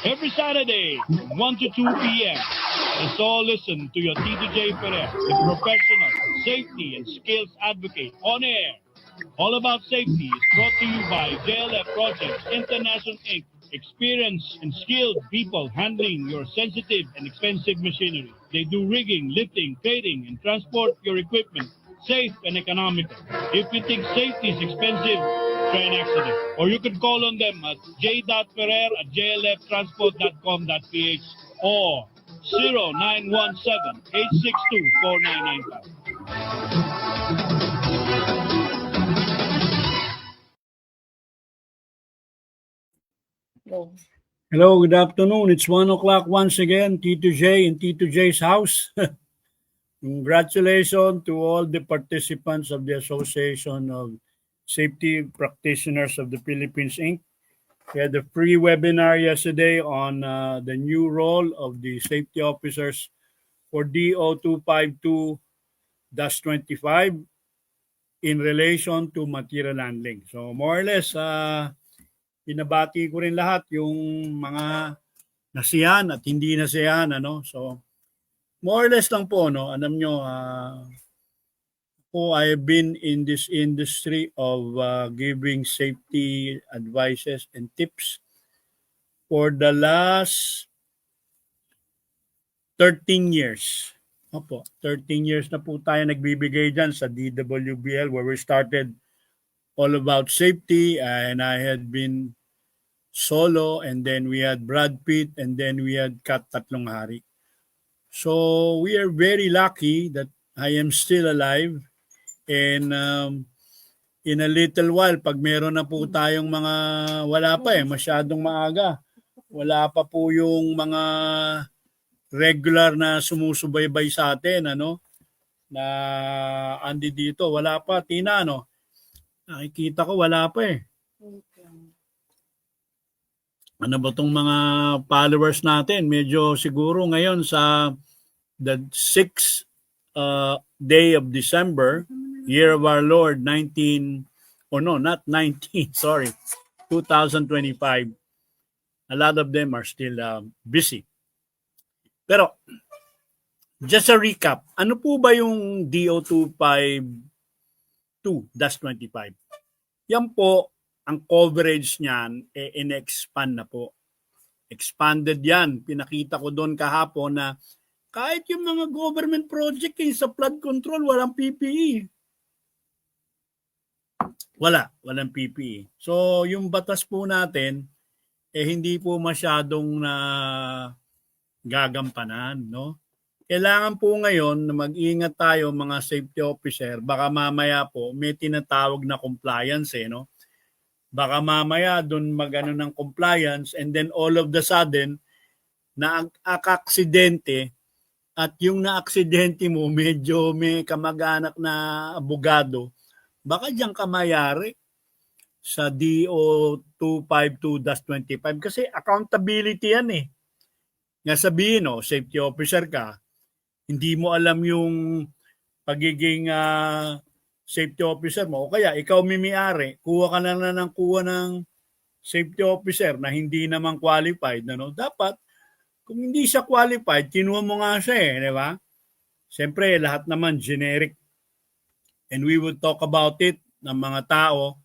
Every Saturday from 1 to 2 p.m. Let's all listen to your Tito J. Ferrer, the professional safety and skills advocate on air. All About Safety is brought to you by JLF Projects International Inc. Experienced and skilled people handling your sensitive and expensive machinery. They do rigging, lifting, plating, and transport your equipment safe and economical. If you think safety is expensive, try an accident. Or you can call on them at j.ferrer@jlftransport.com.ph or 0917-862-4995. Hello, good afternoon. It's 1 o'clock once again. Tito J in Tito J's house. Congratulations to all the participants of the Association of Safety Practitioners of the Philippines, Inc. We had a free webinar yesterday on the new role of the safety officers for DO 252-25 in relation to material handling. So more or less, pinabati ko rin lahat yung mga nasiyahan at hindi nasiyahan, ano. So more or less lang po, no. Alam nyo, I've been in this industry of giving safety advices and tips for the last 13 years. Opo, 13 years na po tayo nagbibigay dyan sa DWBL, where we started all about safety, and I had been solo, and then we had Brad Pitt, and then we had Kat Tatlong Hari. So we are very lucky that I am still alive, and in a little while, pag meron na po tayong mga, wala pa masyadong maaga, wala pa po yung mga regular na sumusubaybay sa atin, ano, na andi dito, wala pa, Tina, no? Nakikita ko, wala pa Ano ba tong mga followers natin? Medyo siguro ngayon sa the 6th day of December, year of our Lord, 2025. A lot of them are still busy. Pero, just a recap, ano po ba yung DO 252-25? Yan po, ang coverage niyan, in-expand na po. Expanded yan. Pinakita ko doon kahapon na kahit yung mga government project sa flood control, walang PPE. Walang PPE. So, yung batas po natin, hindi po masyadong na gagampanan, no? Kailangan po ngayon na mag-ingat tayo mga safety officer, baka mamaya po may tinatawag na compliance, no? Baka mamaya doon magano ng compliance, and then all of the sudden na-aksidente, at yung na-aksidente mo medyo may kamag-anak na abogado, baka diyan ka mayari sa DO 252-25 kasi accountability yan Nga sabihin, safety officer ka, hindi mo alam yung pagiging safety officer mo, o kaya ikaw mimi-ari, kuha ka na ng safety officer na hindi naman qualified, dapat, kung hindi siya qualified, kinuha mo nga siya di ba? Siyempre, lahat naman generic. And we will talk about it ng mga tao.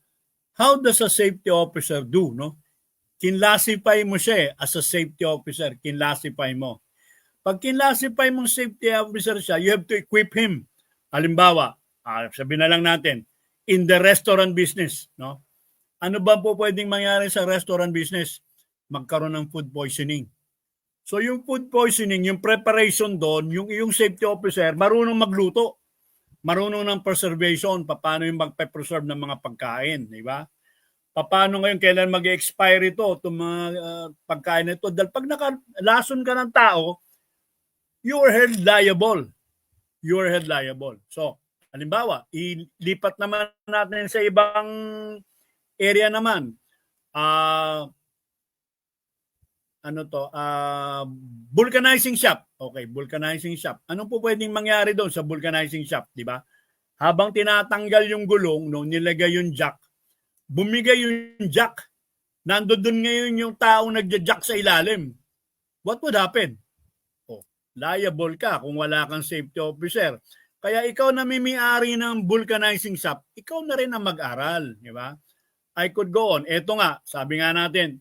How does a safety officer do, Kinlasify mo siya as a safety officer, kinlasify mo. Pag kinlasify mong safety officer siya, you have to equip him. Halimbawa, sabihin na lang natin, in the restaurant business, Ano ba po pwedeng mangyari sa restaurant business? Magkaroon ng food poisoning. So yung food poisoning, yung preparation doon, yung iyong safety officer, marunong magluto. Marunong ng preservation, paano yung magpe-preserve ng mga pagkain, di ba? Paano ngayon, kailan mag-expire ito, itong mga pagkain ito? Dahil pag nakalason ka ng tao, you are held liable. So, halimbawa, ilipat naman natin sa ibang area naman. Vulcanizing shop. Okay, vulcanizing shop. Ano po pwedeng mangyari doon sa vulcanizing shop, di ba? Habang tinatanggal yung gulong, nilagay yung jack, bumigay yung jack nandoon ngayon yung taong nagja-jack sa ilalim. What would happen? Oh, liable ka kung wala kang safety officer. Kaya ikaw na may-ari ng vulcanizing shop, ikaw na rin ang mag-aral, di ba? I could go on. Ito nga, sabi nga natin,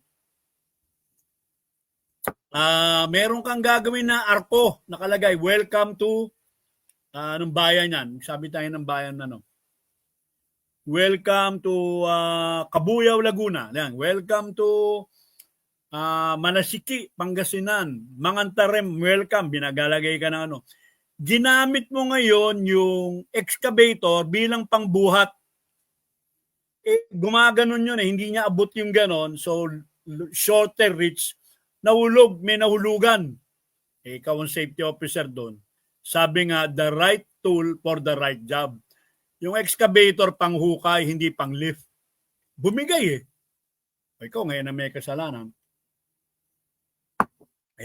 meron kang gagawin na arko, nakalagay, welcome to, anong bayan yan? Sabi tayo ng bayan na, no? Welcome to Cabuyao, Laguna. Yan. Welcome to Manasiki, Pangasinan. Mangantarem, welcome. Binagalagay ka ng ano. Ginamit mo ngayon yung excavator bilang pangbuhat. Gumaganon yun eh. Hindi niya abot yung ganon. So, shorter reach. Nahulog, may nahulugan. Ikaw ang safety officer doon. Sabi nga, the right tool for the right job. Yung excavator panghukay, hindi pang-lift. Bumigay eh. Ikaw ngayon na may kasalanan.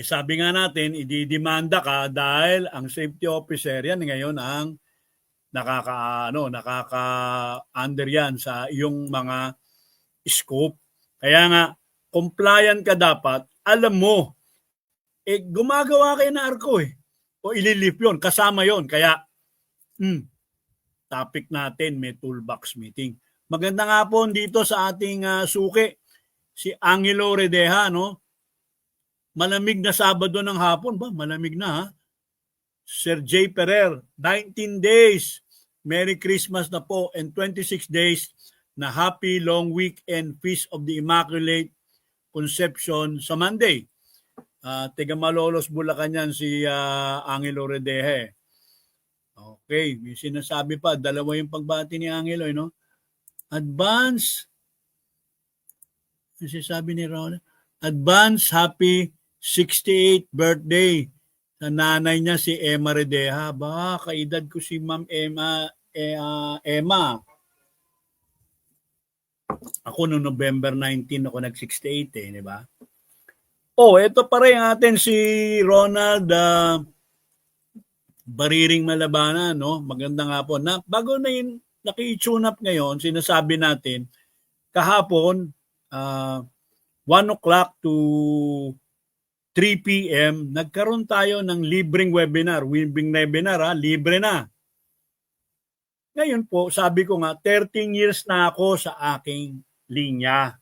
Sabi nga natin, ididemanda ka dahil ang safety officer yan ngayon ang nakaka-under yan sa iyong mga scope. Kaya nga, compliant ka dapat, alam mo, gumagawa kayo na arko eh. O ililip yun, kasama yon. Kaya, topic natin, may toolbox meeting. Maganda nga po dito sa ating suki, si Angelo Redeja, no? Malamig na Sabado ng hapon ba? Malamig na ha? Sir J. Ferrer, 19 days. Merry Christmas na po and 26 days na happy long weekend Feast of the Immaculate Conception sa Monday. Tiga Malolos, Bulacan yan si Angelo Redeja. Okay, may sinasabi pa, dalawa yung pagbati ni Angelo, no? Advance, sinasabi ni Ron, advance happy 68th birthday sa nanay niya si Emma Redeja. Ba, kaedad ko si Ma'am Emma. Ako no November 19 ako nag-68 eh, di ba? Ito pa rin atin si Ronald Bariring Malabana, no? Maganda nga po. Bago na yung naki-tune up ngayon, sinasabi natin, kahapon, 1 o'clock to 3 p.m., nagkaroon tayo ng libreng webinar. Libre na. Ngayon po, sabi ko nga, 13 years na ako sa aking linya.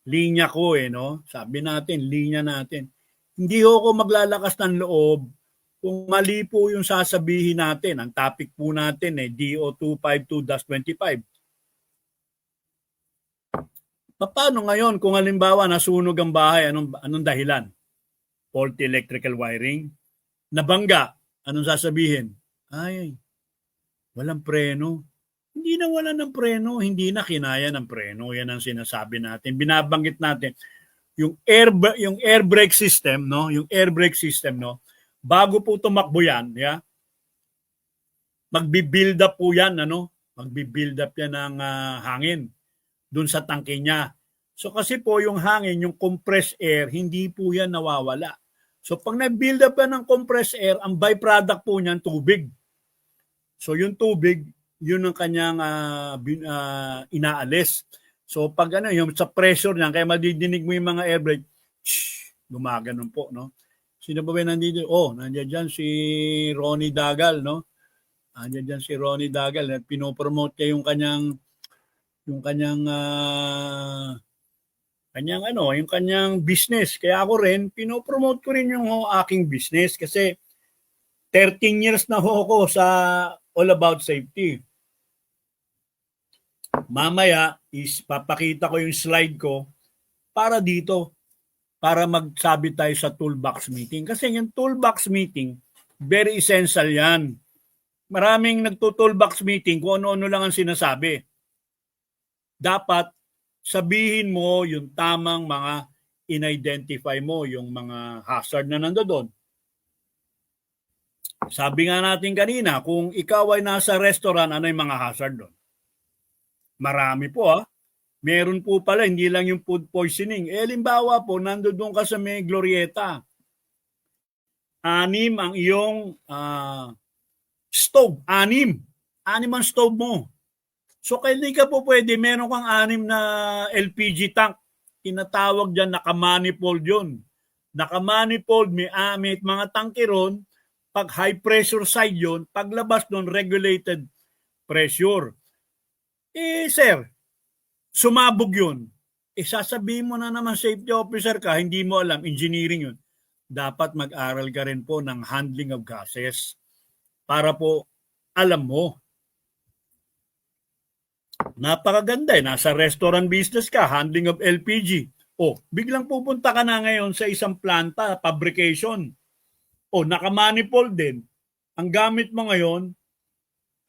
Linya ko no? Sabi natin, linya natin. Hindi ako maglalakas ng loob kung mali po yung sasabihin natin. Ang topic po natin DO 252-25. Paano ngayon kung halimbawa nasunog ang bahay, anong dahilan? Faulty electrical wiring? Nabangga, anong sasabihin? Ay, walang preno. Hindi na wala ng preno, hindi na kinaya ng preno. Yan ang sinasabi natin. Binabanggit natin yung air brake system, no? Yung air brake system, no? Bago po tumakbo yan, magbi-build up po yan, Magbi-build up yan ng hangin dun sa tangke niya. So kasi po yung hangin, yung compressed air, hindi po yan nawawala. So pag nag-build up yan ng compressed air, ang byproduct po niyan, tubig. So yung tubig, yun ang kanyang inaalis. So pag yung sa pressure niyan, kaya madidinig mo yung mga air brake, gumaganon po, no? Sino ba nandito? Nandiyan dyan si Ronnie Dagal, no? Nandiyan dyan si Ronnie Dagal. Pinopromote niya yung kanyang business. Kaya ako rin, pinopromote ko rin yung aking business kasi 13 years na ako sa All About Safety. Mamaya, papakita ko yung slide ko para dito. Para magsabi tayo sa toolbox meeting. Kasi yung toolbox meeting, very essential yan. Maraming nagto-toolbox meeting kung ano-ano lang ang sinasabi. Dapat sabihin mo yung tamang mga in-identify mo, yung mga hazard na nandoon. Sabi nga natin kanina, kung ikaw ay nasa restaurant, ano yung mga hazard doon? Marami po Meron po pala, hindi lang yung food poisoning. Halimbawa po, nandoon ka sa may Glorieta. 6 ang iyong stove. 6 ang stove mo. So, hindi ka po pwede, meron kang 6 na LPG tank. tinatawag dyan, nakamanifold yun. Nakamanifold, may mga tangke ron, pag high pressure side yun, paglabas nun, regulated pressure. Sir, sumabog yun. Sasabihin mo na naman safety officer ka, hindi mo alam, engineering yun. Dapat mag-aral ka rin po ng handling of gases para po alam mo. Napakaganda nasa restaurant business ka, handling of LPG. Biglang pupunta ka na ngayon sa isang planta, fabrication. Nakamanifold din. Ang gamit mo ngayon,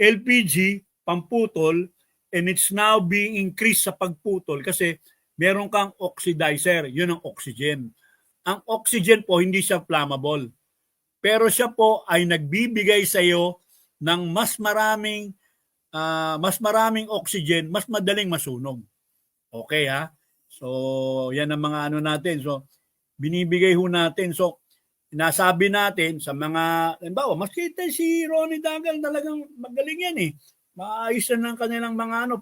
LPG, pamputol, and it's now being increased sa pagputol kasi meron kang oxidizer, yun ang oxygen. Ang oxygen po, hindi siya flammable. Pero siya po ay nagbibigay sa iyo ng mas maraming oxygen, mas madaling masunog. Okay ha? So, yan ang mga natin. So, binibigay ho natin. So, nasabi natin sa mga, halimbawa, mas kita si Ronnie Dagal, talagang magaling yan eh. Maayos na ng kanilang mga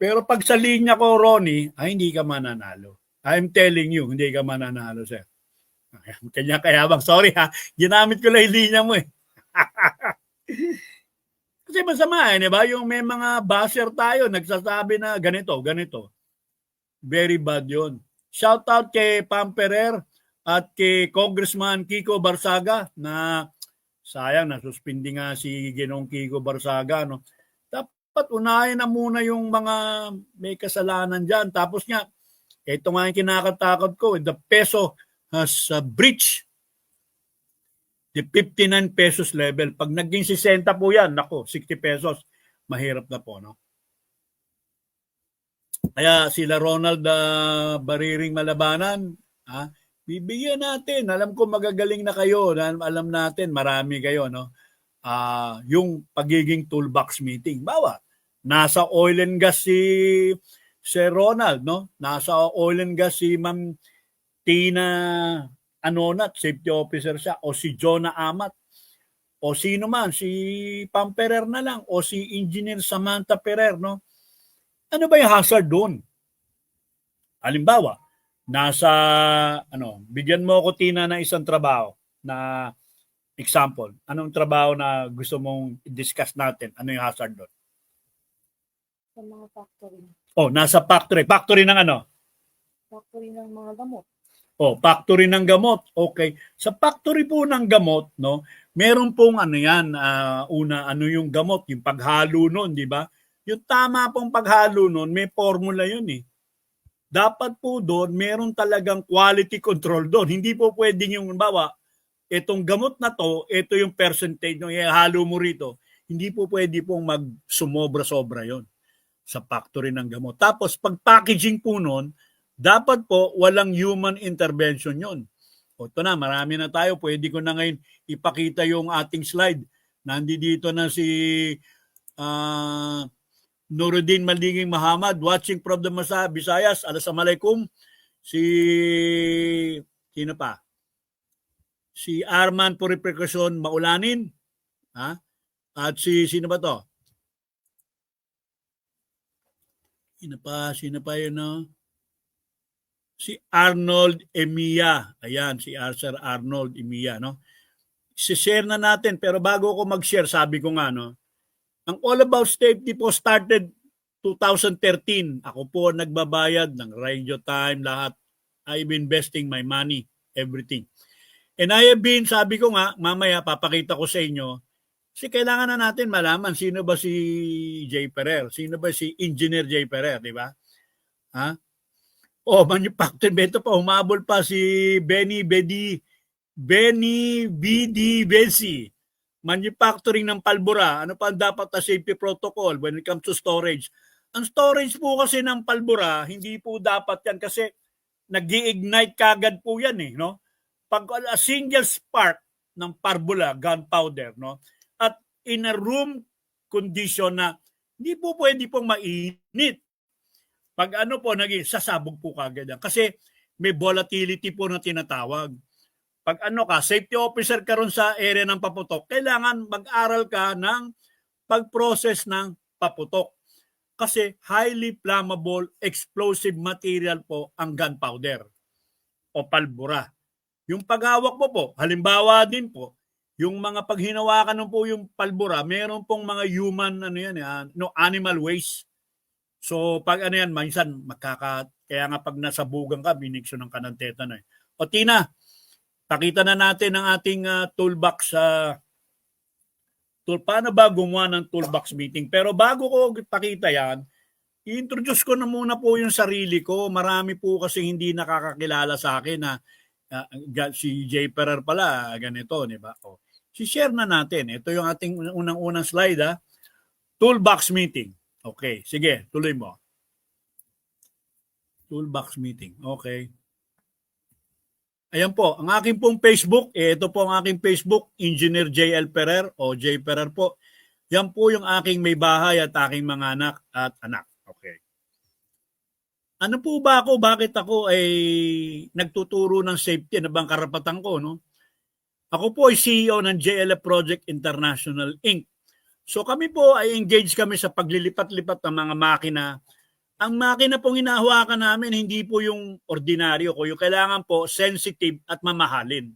pero pag sa linya ko, Ronnie, hindi ka mananalo. I'm telling you, hindi ka mananalo, sir. Kanya kayabang. Sorry ha, ginamit ko lang yung linya mo eh. Kasi masama di ba? Yung may mga basher tayo, nagsasabi na ganito. Very bad yun. Shout out kay Pamperer at kay Congressman Kiko Barsaga na sayang, nasuspindi nga si Ginong Kiko Barsaga. No? Dapat unahin na muna yung mga may kasalanan dyan. Tapos nga, ito nga yung kinakatakot ko. The peso has breached the 59 pesos level. Pag naging 60 po yan, 60 pesos, mahirap na po. No? Kaya sila Ronald Bariring Malabanan, bibigyan natin. Alam ko magagaling na kayo. Alam natin, marami kayo. No? Yung pagiging toolbox meeting. Bawa, nasa oil and gas si Ronald. No? Nasa oil and gas si Ma'am Tina Anonat, safety officer siya. O si Jonah Amat. O sino man, si Pamperer na lang. O si Engineer Samantha Perer. No? Ano ba yung hazard doon? Halimbawa, bigyan mo ako Tina ng isang trabaho na example. Anong trabaho na gusto mong i-discuss natin? Ano yung hazard doon? Sa mga factory. Nasa factory. Factory ng ano? Factory ng mga gamot. Factory ng gamot. Okay. Sa factory po ng gamot, no, meron pong yung gamot, yung paghalo noon, di ba? Yung tama pong paghalo nun, may formula yun eh. Dapat po doon, meron talagang quality control doon. Hindi po pwedeng yung, itong gamot na to, ito yung percentage ng ihalo mo rito. Hindi po pwede pong mag-sumobra-sobra yon sa factory ng gamot. Tapos, pag packaging po nun, dapat po walang human intervention yon. Ito na, marami na tayo. Pwede ko na ngayon ipakita yung ating slide. Nandito na si Nuruddin Malinging Muhammad watching from the Visayas. Assalamualaikum. Sino pa? Si Arman Puripercussion Maulanin. At sino ba to? Sino pa yun, no? Si Arnold Emiya. Ayan, si Sir Arnold Emiya, no? I-share na natin, pero bago ako mag-share, sabi ko nga, no? Ang All About Safety po started 2013. Ako po nagbabayad ng radio time, lahat. I've been investing my money, everything. And I have been, sabi ko nga, mamaya papakita ko sa inyo, kasi kailangan na natin malaman sino ba si Jay Ferrer, sino ba si Engineer Jay Ferrer, di ba? Manufacturing, beto pa, humabol pa si Benny BD Bensi. Manufacturing ng palbura. Ano pa dapat na safety protocol when it comes to storage? Ang storage po kasi ng palbura, hindi po dapat yan kasi nag-i-ignite kagad po yan eh, no? Pag a single spark ng parbula, gunpowder, no? At in a room condition na hindi po pwede pong mainit. Pag sasabog po kagad yan. Kasi may volatility po na tinatawag. Pag safety officer ka ron sa area ng paputok, kailangan mag-aral ka ng pag-process ng paputok. Kasi highly flammable, explosive material po ang gunpowder o palbura. Yung paghawak mo po, halimbawa din po, yung mga paghinawakan mo po yung palbura, meron pong mga human, animal waste. So pag ano yan, minsan kaya nga pag nasabugan ka, binikso ng ng tetano. O Tina, pakita na natin ang ating toolbox paano ba gumawa ng toolbox meeting. Pero bago ko pakita yan, i-introduce ko na muna po yung sarili ko. Marami po kasi hindi nakakakilala sa akin na si Jay Ferrer pala, ganito, di ba? O, si-share na natin. Ito yung ating unang-unang slide, ha? Toolbox meeting. Okay, sige, tuloy mo. Toolbox meeting, okay. Ayan po, ang aking pong Facebook, ito po ang aking Facebook, Engineer JL Ferrer o J Ferrer po. Yan po yung aking may bahay at aking mga anak at anak. Okay. Ano po ba ako? Bakit ako ay nagtuturo ng safety? Ano bang karapatan ko? No? Ako po ay CEO ng JLF Project International Inc. So kami po ay engaged kami sa paglilipat-lipat ng mga makina. Ang makina pong hinahawakan namin, hindi po yung ordinaryo ko. Yung kailangan po sensitive at mamahalin.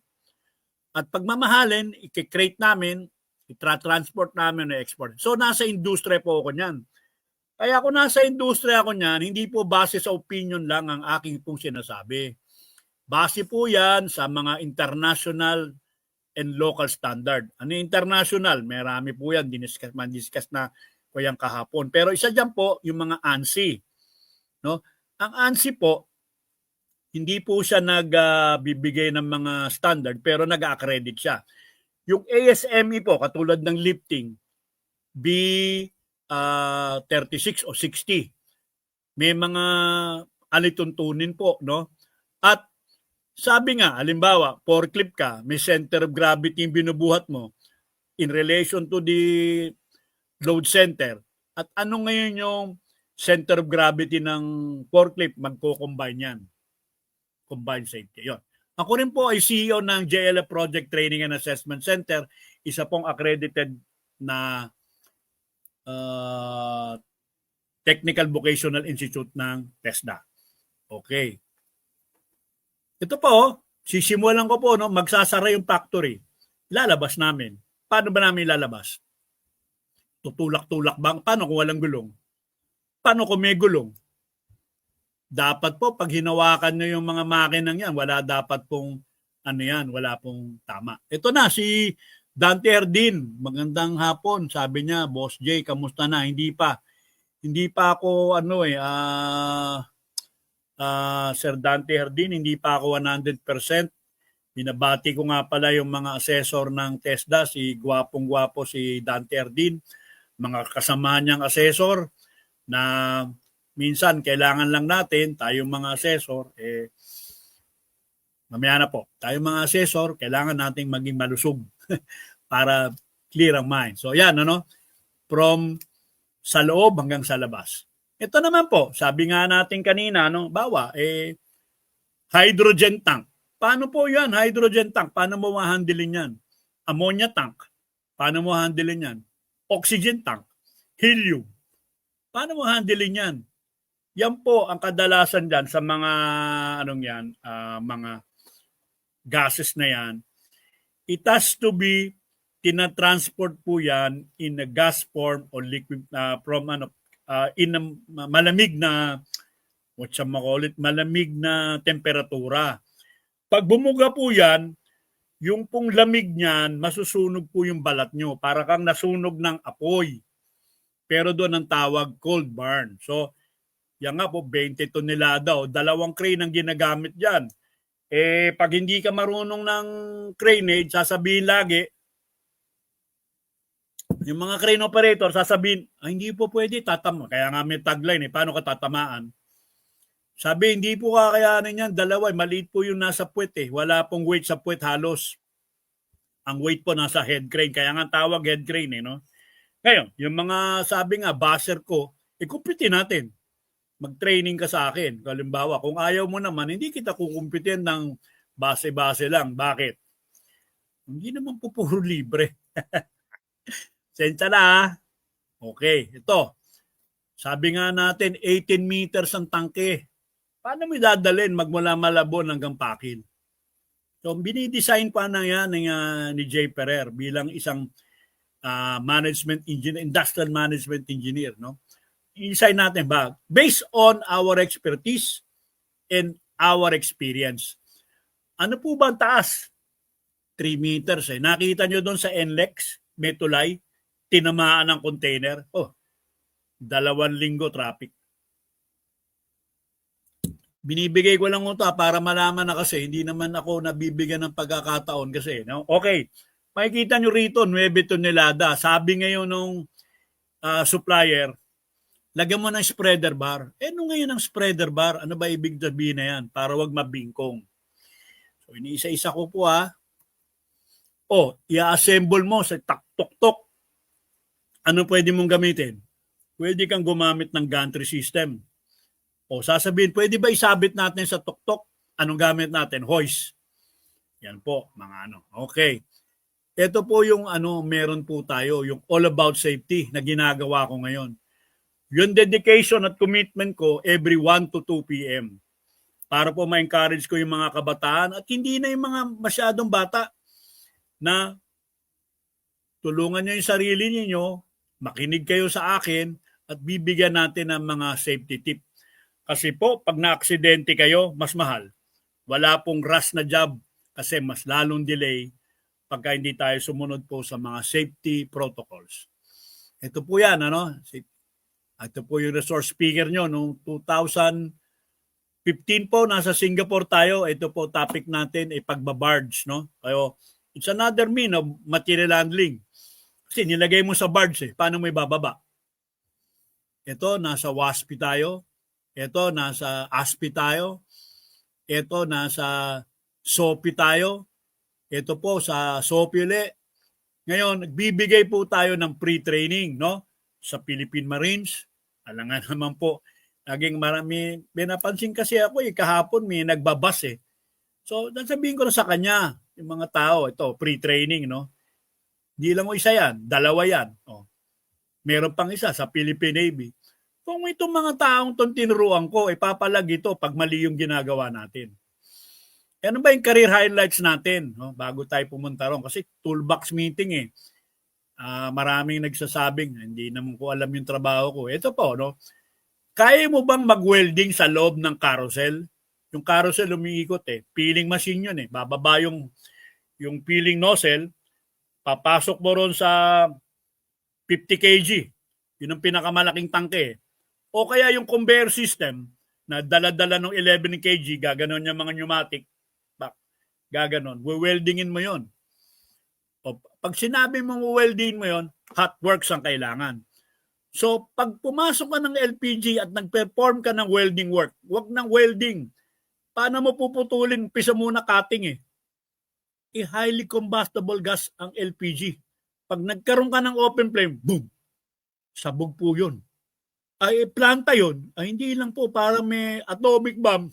At pag mamahalin, i-create namin, i-transport namin, i-export. So nasa industriya po ako niyan. Kaya kung nasa industriya ako niyan, hindi po base sa opinion lang ang aking pong sinasabi. Base po yan sa mga international and local standard. Ano yung international? Marami po yan, discuss na ko yan kahapon. Pero isa dyan po, yung mga ANSI. No? Ang ANSI po, hindi po siya nagbibigay ng mga standard pero nag-accredit siya. Yung ASME po, katulad ng lifting, B36 o 60, may mga alituntunin po. No? At sabi nga, halimbawa, forklift ka, may center of gravity yung binubuhat mo in relation to the load center. At ano ngayon yung center of gravity ng forklift, magko-combine yan. Combined safety. Yun. Ako rin po ay CEO ng JLF Project Training and Assessment Center, isa pong accredited na Technical Vocational Institute ng TESDA. Okay. Ito po, sisimulan ko po, no, magsasara yung factory. Lalabas namin. Paano ba namin lalabas? Tutulak-tulak ba? Paano kung walang gulong? Paano kung may gulong? Dapat po, pag hinawakan nyo yung mga makinang yan, wala dapat pong, wala pong tama. Ito na, si Dante Herdin. Magandang hapon. Sabi niya, Boss Jay, kamusta na? Hindi pa ako, Sir Dante Herdin, hindi pa ako 100%. Binabati ko nga pala yung mga assessor ng TESDA, si gwapong-gwapo si Dante Herdin, mga kasama niyang assessor, na minsan kailangan lang natin, tayong mga assessor, mamaya na po, tayong mga assessor, kailangan nating maging malusog para clear ang mind. So yan, from sa loob hanggang sa labas. Ito naman po, sabi nga natin kanina, hydrogen tank. Paano po yan, hydrogen tank? Paano mo ma-handlein yan? Ammonia tank. Paano mo handlein yan? Oxygen tank. Helium. Paano mo handlein yan? Yan po ang kadalasan dyan sa mga mga gases na yan. It has to be tinatransport po yan in a gas form or liquid in a malamig na malamig na temperatura. Pag bumuga po yan, yung pong lamig niyan, masusunog po yung balat nyo. Para kang nasunog ng apoy. Pero doon ang tawag cold burn. So, yan nga po, 20 tonelada o 2 crane ang ginagamit dyan. Pag hindi ka marunong ng craneage, sasabihin lagi, yung mga crane operator, sasabihin, hindi po pwede, tatama. Kaya nga may tagline, paano ka tatamaan? Sabi, hindi po kakayanin yan, dalawa, maliit po yung nasa puwet Wala pong weight sa puwet halos. Ang weight po nasa head crane, kaya nga tawag head crane Ngayon, yung mga sabi nga, baser ko, kumpitin natin. Mag-training ka sa akin. Halimbawa, kung ayaw mo naman, hindi kita kukumpitin ng base-base lang. Bakit? Hindi naman po puro libre. Sensya na. Okay, ito. Sabi nga natin, 18 meters ang tangke. Paano mo dadalhin magmula Malabon hanggang Pakil? So, binidesign pa na yan ni Jay Ferrer bilang isang management engineer, industrial management engineer. No? I-design natin ba? Based on our expertise and our experience. Ano po ba ang taas? 3 meters. Nakita nyo doon sa NLEX, may tulay, tinamaan ng container. 2 linggo traffic. Binibigay ko lang ito para malaman na kasi hindi naman ako nabibigyan ng pagkakataon kasi. No? Okay, makikita nyo rito, 9 tonelada. Sabi ngayon nung supplier, lagyan mo ng spreader bar. Ano ngayon ang spreader bar? Ano ba ibig sabihin na yan? Para wag mabingkong. So, iniisa-isa ko po i-assemble mo sa tok-tok. Ano pwede mong gamitin? Pwede kang gumamit ng gantry system. Sasabihin, pwede ba isabit natin sa tok-tok? Anong gamit natin? Hoist. Yan po, mga ano. Okay. Ito po yung meron po tayo, yung all about safety na ginagawa ko ngayon. Yung dedication at commitment ko every 1 to 2 p.m. Para po ma-encourage ko yung mga kabataan at hindi na yung mga masyadong bata na tulungan nyo yung sarili niyo, makinig kayo sa akin at bibigyan natin ng mga safety tip. Kasi po, pag na-aksidente kayo, mas mahal. Wala pong rush na job kasi mas lalong delay pagka hindi tayo sumunod po sa mga safety protocols. Ito po yan, Ito po yung resource speaker nyo. Noong 2015 po, nasa Singapore tayo. Ito po, topic natin ay pagbabarge. Kaya, it's another mean of material handling. Kasi nilagay mo sa barge, paano mo ibababa? Ito, nasa WASP tayo. Ito, nasa ASPI tayo. Ito, nasa SOPI tayo. Ito po, sa SOPI ulit. Ngayon, nagbibigay po tayo ng pre-training, sa Philippine Marines. Alam nga naman po, naging marami, pinapansin kasi ako, kahapon may nagbabas So, nasabihin ko na sa kanya, yung mga tao, ito, pre-training, Hindi lang isa yan, 2 yan. Meron pang isa sa Philippine Navy. Kung itong mga taong itong tinuruan ko, ipapalag ito pag mali yung ginagawa natin. Ano ba yung career highlights natin bago tayo pumunta ron? Kasi toolbox meeting maraming nagsasabing, hindi naman ko alam yung trabaho ko. Ito po, kaya mo bang mag-welding sa loob ng carousel? Yung carousel umiikot peeling machine yun Bababa yung peeling nozzle, papasok mo ron sa 50 kg. Yun ang pinakamalaking tangke. O kaya yung conveyor system na dala-dala ng 11 kg, gaganon yung mga pneumatic, gaganon. Weldingin mo yon. Pag sinabi mong weldingin mo yon, hot works ang kailangan. So, pag pumasok ka ng LPG at nag-perform ka ng welding work, wag ng welding. Paano mo puputulin? Pisa muna cutting highly combustible gas ang LPG. Pag nagkaroon ka ng open flame, boom! Sabog po yun. Planta yun, hindi lang po para may atomic bomb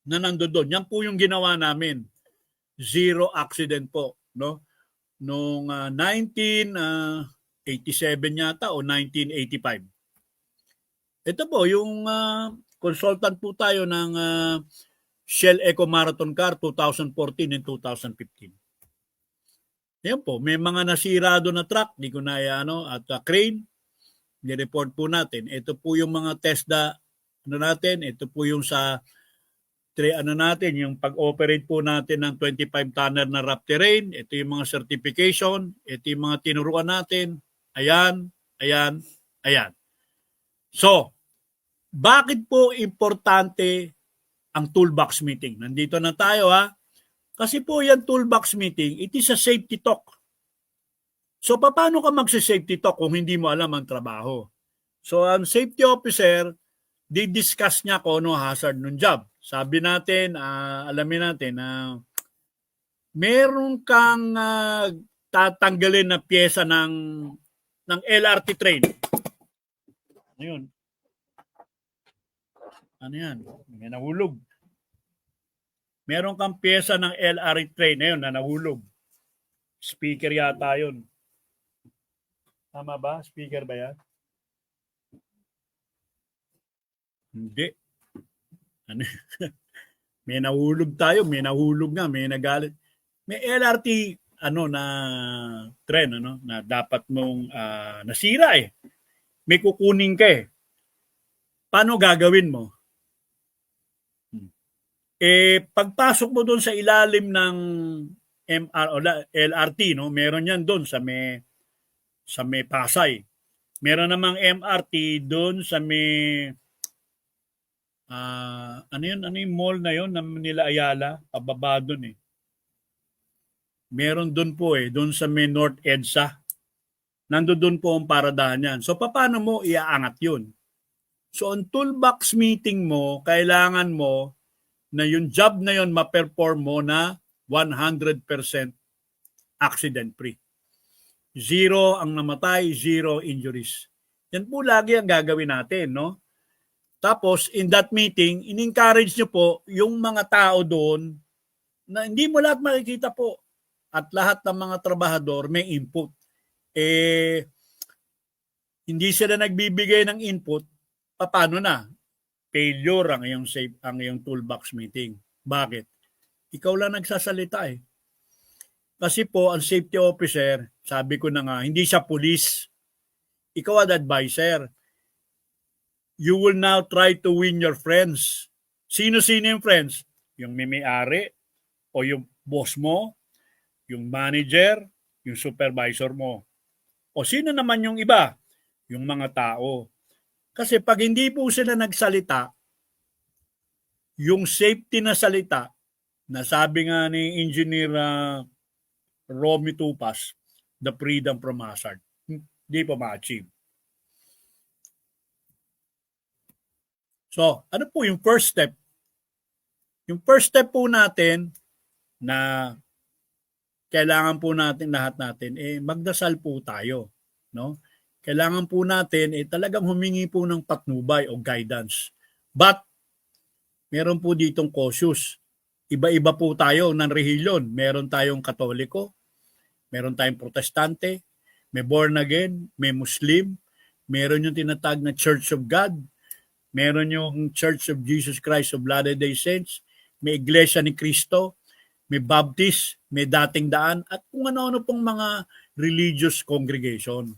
na nando doon. Yan po yung ginawa namin. 0 accident po. Noong 1987 yata o 1985. Ito po, yung consultant po tayo ng Shell Eco Marathon Car 2014 and 2015. Yan po, may mga nasira doon na truck, di ko na at crane, ni-report po natin. Ito po yung mga TESDA natin. Ito po yung sa natin, yung pag-operate po natin ng 25-tonner na rough terrain. Ito yung mga certification. Ito yung mga tinuruan natin. Ayan. So, bakit po importante ang toolbox meeting? Nandito na tayo Kasi po yan toolbox meeting, it is a safety talk. So, paano ka magsa-safety talk kung hindi mo alam ang trabaho? So, ang safety officer, di-discuss niya kung ano hazard ng job. Sabi natin, alamin natin na meron kang tatanggalin na pyesa ng LRT train. Ano yun? Ano yan? May nahulog. Meron kang pyesa ng LRT train na nahulog. Speaker yata yun. Tama ba? Speaker ba yan? Hindi. Ano, may nahulog tayo, may nahulog nga, may nagalit. May LRT na tren na dapat mong nasira eh. May kukunin ka eh. Paano gagawin mo? Pagpasok mo doon sa ilalim ng MR o LRT, no, meron yan doon sa may Pasay. Meron namang MRT doon sa may ano yung mall na yon ng nila Ayala, pababa doon eh. Meron doon po doon sa may North EDSA. Nandoon po ang paradahan yan. So paano mo iaangat yun? So on toolbox meeting mo, kailangan mo na yung job na yon ma-perform mo na 100% accident-free. 0 ang namatay, 0 injuries. Yan po lagi ang gagawin natin, no? Tapos, in that meeting, in-encourage nyo po yung mga tao doon na hindi mo lahat makikita po at lahat ng mga trabahador may input. Hindi sila nagbibigay ng input, paano na? Failure ang iyong toolbox meeting. Bakit? Ikaw lang nagsasalita eh. Kasi po, ang safety officer, sabi ko na nga, hindi siya police. Ikaw ang advisor. You will now try to win your friends. Sino-sino yung friends? Yung may-ari o yung boss mo, yung manager, yung supervisor mo. O sino naman yung iba? Yung mga tao. Kasi pag hindi po sila nagsalita, yung safety na salita, na sabi nga ni Engineer Romy Tupas, the freedom from hazard, hindi pa ma-achieve. So, ano po yung first step? Yung first step po natin na kailangan po natin lahat natin, magdasal po tayo. No? Kailangan po natin talagang humingi po ng patnubay o guidance. But, meron po ditong cautious. Iba-iba po tayo ng relihiyon. Meron tayong Katoliko, meron tayong Protestante, may born again, may Muslim, meron yung tinatag na Church of God, meron yung Church of Jesus Christ of Latter-day Saints, may Iglesia ni Cristo, may Baptist, may Dating Daan, at kung ano-ano pong mga religious congregation.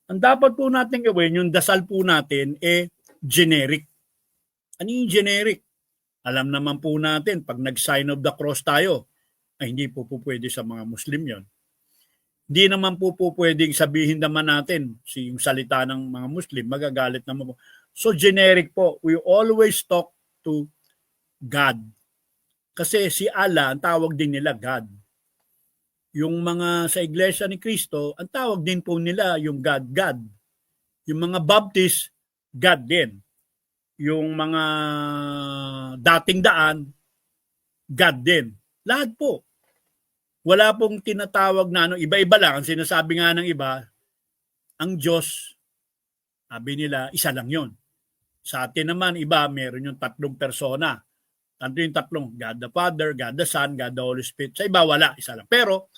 Ang dapat po natin gawin, yung dasal po natin, generic. Ano yung generic? Alam naman po natin, pag nag-sign of the cross tayo, ay hindi po pwede sa mga Muslim yon. Hindi naman po pwedeng sabihin naman natin yung salita ng mga Muslim, magagalit naman po. So generic po, we always talk to God. Kasi si Allah, ang tawag din nila God. Yung mga sa Iglesia ni Cristo, ang tawag din po nila yung God, God. Yung mga Baptist, God din. Yung mga Dating Daan, God din. Lahat po. Wala pong tinatawag na iba-iba lang. Ang sinasabi nga ng iba, ang Diyos, sabi nila, isa lang yon. Sa atin naman, iba, meron yung 3 persona. Tanto yung 3, God the Father, God the Son, God the Holy Spirit. Sa iba, wala, isa lang. Pero,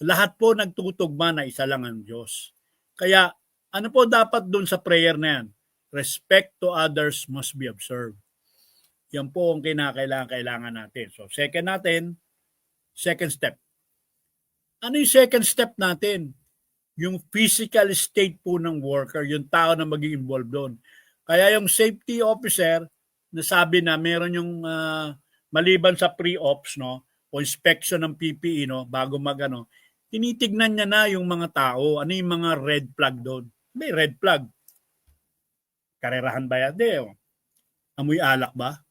lahat po nagtutugma na isa lang ang Diyos. Kaya, ano po dapat dun sa prayer na yan? Respect to others must be observed. Yan po ang kailangan natin. So, second step. Ano yung second step natin? Yung physical state po ng worker, yung tao na maging involved doon. Kaya yung safety officer, nasabi na meron yung maliban sa pre-ops, no, o inspection ng PPE, no, bago tinitignan niya na yung mga tao. Ano yung mga red flag doon? May red flag. Karerahan ba yan? Amoy alak ba?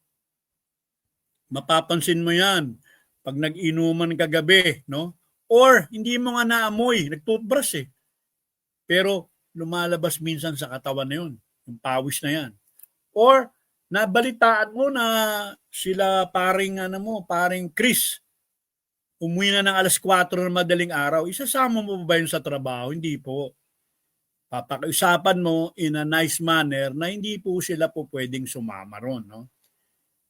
Mapapansin mo yan pag nag-inuman kagabi, no? Or hindi mo nga naamoy, nag-toothbrush eh. Pero lumalabas minsan sa katawan na yun, yung pawis na yan. Or nabalitaan mo na sila paring Chris, umuwi na ng alas 4 ng madaling araw, isasama mo ba yun sa trabaho? Hindi po. Papakiusapan mo in a nice manner na hindi po sila po pwedeng sumama ron. No?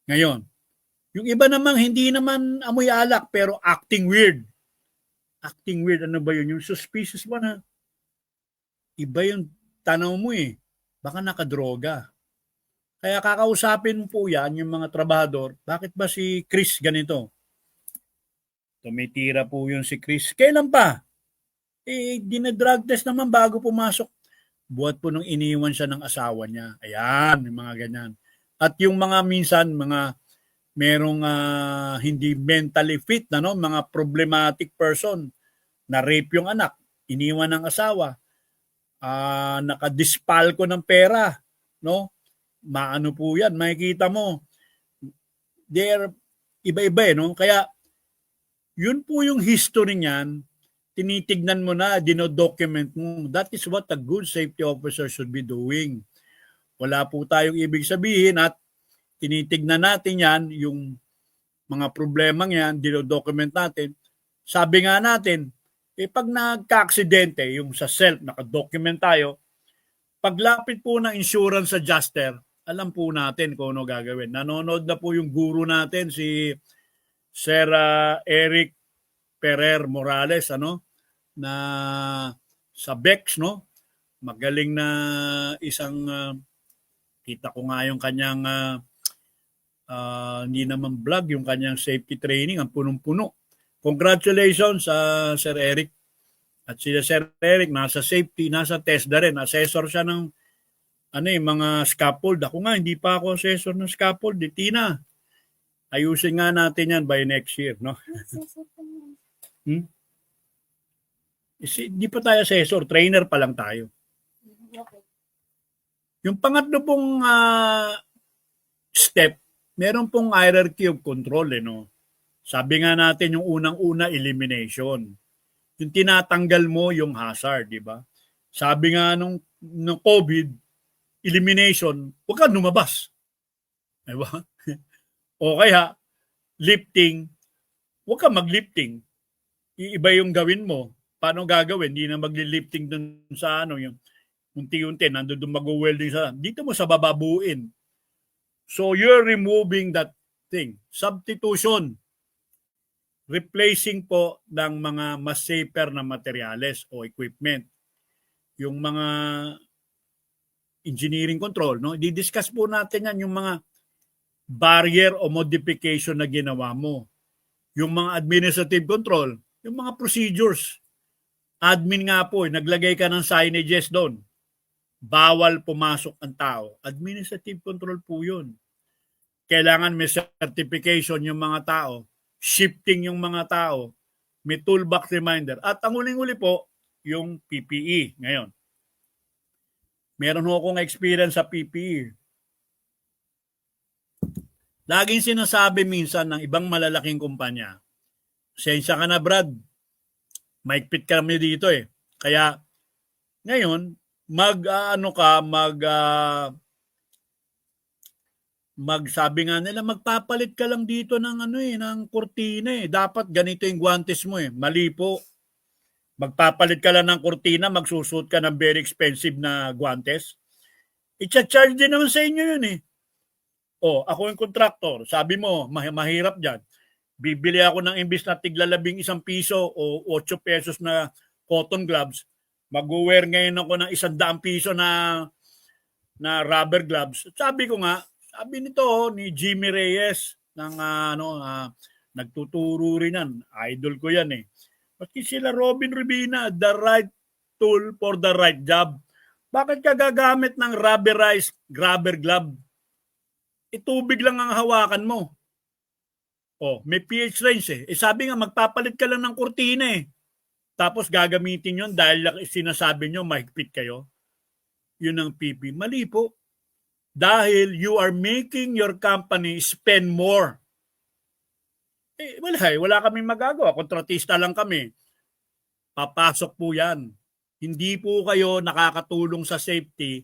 Ngayon, yung iba namang hindi naman amoy alak pero acting weird. Acting weird, ano ba yun? Yung suspicious ba na iba yung tanaw mo eh. Baka nakadroga. Kaya kakausapin po yan yung mga trabahador, bakit ba si Chris ganito? Tumitira po yun si Chris. Kailan pa? Dinadrug test naman bago pumasok. Buhat po nung iniwan siya ng asawa niya. Ayan, yung mga ganyan. At yung mga minsan, mga merong hindi mentally fit, no? Mga problematic person na rape yung anak, iniwan ng asawa, nakadispal ko ng pera, no? Maano po yan, makikita mo. They're iba-iba, no? Kaya, yun po yung history niyan, tinitignan mo na, dinodocument mo. That is what a good safety officer should be doing. Wala po tayong ibig sabihin at tinitignan natin yan, yung mga problemang yan, dinodocument natin. Sabi nga natin, pag nagka-aksidente, yung sa self, nakadocument tayo, paglapit po ng insurance adjuster, alam po natin kung ano gagawin. Nanonood na po yung guru natin, si Sir Eric Ferrer Morales, na sa Bex, no? Magaling na isang, kita ko nga yung kanyang, hindi naman vlog, yung kanyang safety training, ang punong-puno. Congratulations sa Sir Eric. At si Sir Eric, nasa safety, nasa TESDA rin. Assessor siya ng mga scaffold. Ako nga, hindi pa ako assessor ng scaffold. Tina, ayusin nga natin yan by next year, no? Hindi pa tayo assessor, trainer pa lang tayo. Okay. Yung pangatlo pong step, meron pong hierarchy of control, no? Sabi nga natin yung unang-una, elimination. Yung tinatanggal mo yung hazard, di ba? Sabi nga nung COVID, elimination, huwag kang lumabas. Di ba? O kaya, lifting, huwag kang maglifting. Iiba yung gawin mo. Paano gagawin? Hindi na magli-lifting dun sa yung unti-unti, nandun mag-welding sa, dito mo sa bababuin. So you're removing that thing. Substitution. Replacing po ng mga mas safer na materyales o equipment. Yung mga engineering control, no? Di-discuss po natin yan, yung mga barrier o modification na ginawa mo. Yung mga administrative control, yung mga procedures. Admin nga po, naglagay ka ng signages doon. Bawal pumasok ang tao. Administrative control po yun. Kailangan may certification yung mga tao. Shifting yung mga tao. May toolbox reminder. At ang huling-huli po, yung PPE ngayon. Meron ho akong experience sa PPE. Laging sinasabi minsan ng ibang malalaking kumpanya, sensya ka na Brad, maigpit kami dito eh. Kaya ngayon, sabi nga nila, magpapalit ka lang dito ng ng kurtina eh. Dapat ganito yung guantes mo eh. Mali po. Magpapalit ka lang ng kurtina, magsusuot ka ng very expensive na guantes. I-charge din naman sa inyo yun eh. O, ako yung contractor. Sabi mo, mahirap dyan. Bibili ako ng imbis na tiglalabing ₱1 o 8 pesos na cotton gloves. Mag-wear ngayon ako ng ₱100 na rubber gloves. Sabi ko nga, sabi nito ni Jimmy Reyes ng nagtuturo rin yan. Idol ko yan eh. Pati sila Robin Rubina, the right tool for the right job. Bakit ka gagamit ng rubberized rubber glove? Itubig lang ang hawakan mo. Oh, may pH range eh. Sabi nga, magpapalit ka lang ng kurtina eh. Tapos gagamitin yun dahil sinasabi nyo mahigpit kayo. Yun ang PP. Mali po. Dahil you are making your company spend more. Wala kaming magagawa. Kontratista lang kami. Papasok po yan. Hindi po kayo nakakatulong sa safety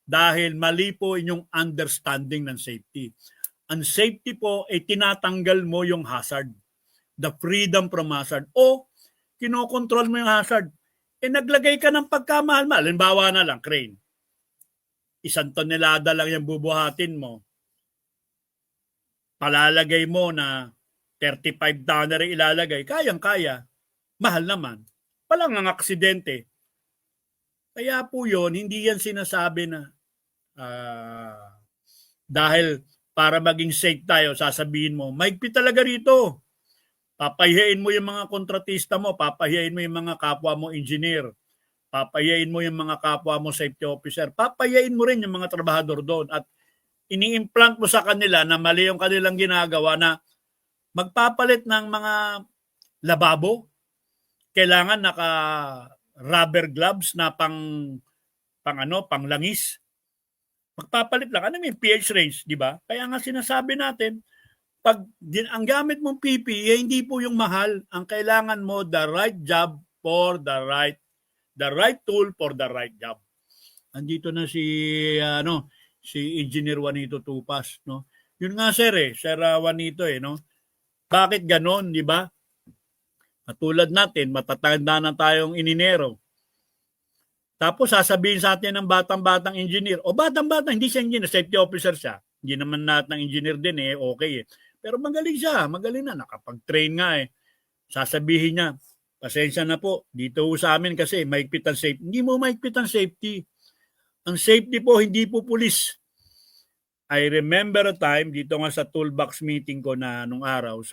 dahil mali po inyong understanding ng safety. Ang safety po ay tinatanggal mo yung hazard. The freedom from hazard. O kinokontrol mo yung hazard. Naglagay ka ng pagkamahal-mahal. Halimbawa na lang, crane. 1 tonelada lang yung bubuhatin mo. Palalagay mo na 35 tonner ilalagay. Kayang-kaya. Mahal naman. Palang ang aksidente. Kaya po yun, hindi yan sinasabi na Dahil para maging safe tayo, sasabihin mo, mahigpit talaga rito. Papahiyain mo yung mga kontratista mo, papahiyain mo yung mga kapwa mo engineer, papahiyain mo yung mga kapwa mo safety officer, papahiyain mo rin yung mga trabahador doon at ini-implant mo sa kanila na mali yung kanilang ginagawa na magpapalit ng mga lababo. Kailangan naka rubber gloves na pang langis. Magpapalit lang. Ano yung pH range, di ba? Kaya nga sinasabi natin, pag ang gamit mong PPE, hindi po yung mahal. Ang kailangan mo, the right job for the right tool for the right job. Andito na si Engineer Juanito Tupas, no? Yun nga Sir Juanito no? Bakit ganon, di ba? Katulad natin, matatanda na tayong ininero. Tapos sasabihin sa atin ng batang-batang engineer, o batang-batang, hindi siya engineer, safety officer siya. Hindi naman lahat ng engineer din okay Pero magaling siya, magaling na, nakapag-train nga Sasabihin niya, pasensya na po, dito sa amin kasi mahigpit ang safety. Hindi mo mahigpit ang safety. Ang safety po, hindi po pulis. I remember a time, dito nga sa toolbox meeting ko na nung araw,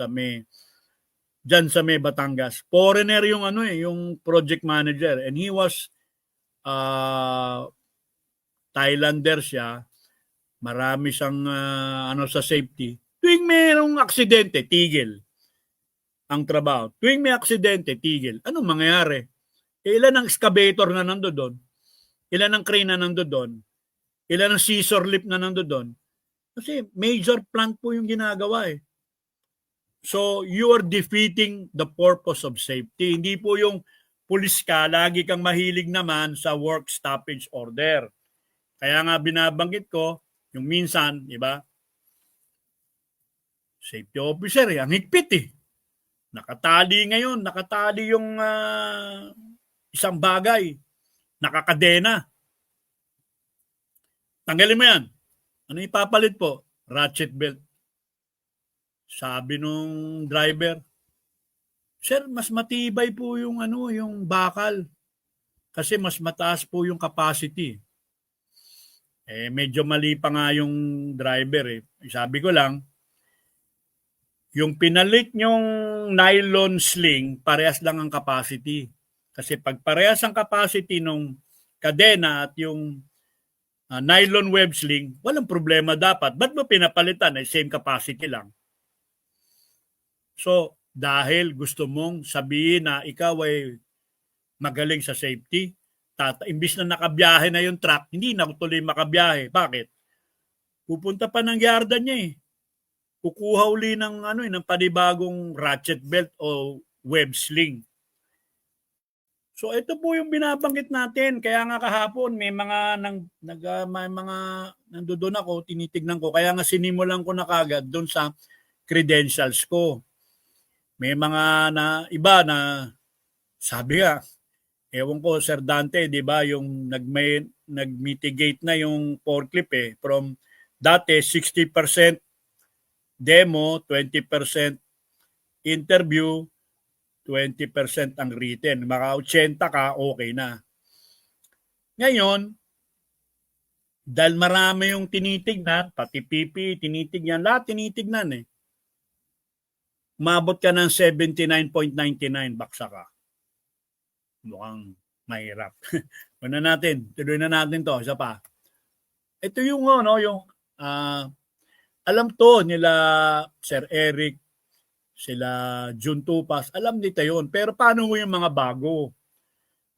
dyan sa May Batangas. Foreigner yung yung project manager. And he was Thailander siya, marami siyang sa safety. Tuwing mayroong aksidente, tigil ang trabaho. Tuwing may aksidente, tigil. Anong mangyayari? Ilan ang excavator na nandoon? Ilan ang crane na nandoon? Ilan ang scissor lift na nandoon? Kasi major plant po yung ginagawa So, you are defeating the purpose of safety. Hindi po yung pulis ka, lagi kang mahilig naman sa work stoppage order. Kaya nga binabanggit ko, yung minsan, di ba? Safety officer, ang higpit Nakatali yung isang bagay. Nakakadena. Tanggalin mo yan. Ano ipapalit po? Ratchet belt. Sabi nung driver, Sir, mas matibay po yung bakal. Kasi mas mataas po yung capacity. Medyo mali pa nga yung driver Sabi ko lang, yung pinalit yung nylon sling, parehas lang ang capacity. Kasi pag parehas ang capacity nung kadena at yung nylon web sling, walang problema dapat. Ba't mo pinapalitan? Same capacity lang. So, dahil gusto mong sabihin na ikaw ay magaling sa safety, imbis na nakabiyahe na yung truck, hindi na tuloy makabiyahe. Bakit? Pupunta pa ng yarda niya Kukuha uli ng ng panibagong ratchet belt o web sling. So ito po yung binabanggit natin. Kaya nga kahapon may mga nandoon ako, tinitignan ko. Kaya nga sinimulan ko na kagad doon sa credentials ko. May mga iba na sabi nga, ewan ko Sir Dante, 'di ba, yung nag-mitigate na yung forklift from dati 60% demo, 20% interview, 20% ang written. Maka 80 ka, okay na. Ngayon, dahil marami yung tinitignan, pati PP, tinitignan, lahat tinitignan Umabot ka ng 79.99, baksa ka. Mukhang mahirap. Tuloy na natin to, isa pa. Ito yung alam to nila Sir Eric, sila Jun Tupas, alam nila yon. Pero paano mo yung mga bago?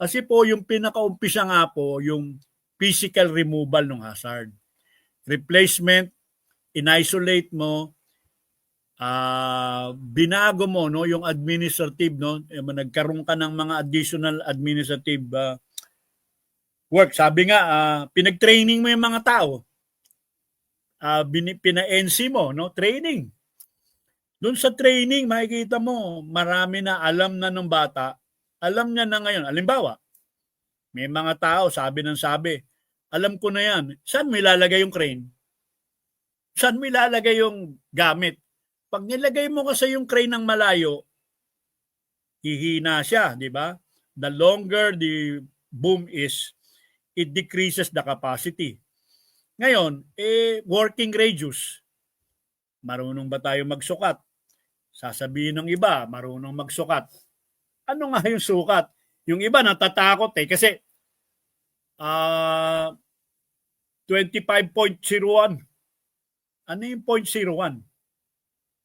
Kasi po yung pinakaumpisa nga po yung physical removal ng hazard. Replacement, in-isolate mo, binago mo yung administrative nagkaroon ka ng mga additional administrative work. Sabi nga pinag-training mo yung mga tao. Pina-NC mo training. Doon sa training makikita mo marami na alam na ng bata. Alam niya na ngayon. Halimbawa, may mga tao sabi, alam ko na yan. Saan mo ilalagay yung crane? Saan mo ilalagay yung gamit? Pag nilagay mo kasi yung crane ng malayo, hihina siya, di ba? The longer the boom is, it decreases the capacity. Ngayon, working radius. Marunong ba tayo magsukat? Sasabihin ng iba, marunong magsukat. Ano nga yung sukat? Yung iba natatakot kasi 25.01. Ano yung 0.01?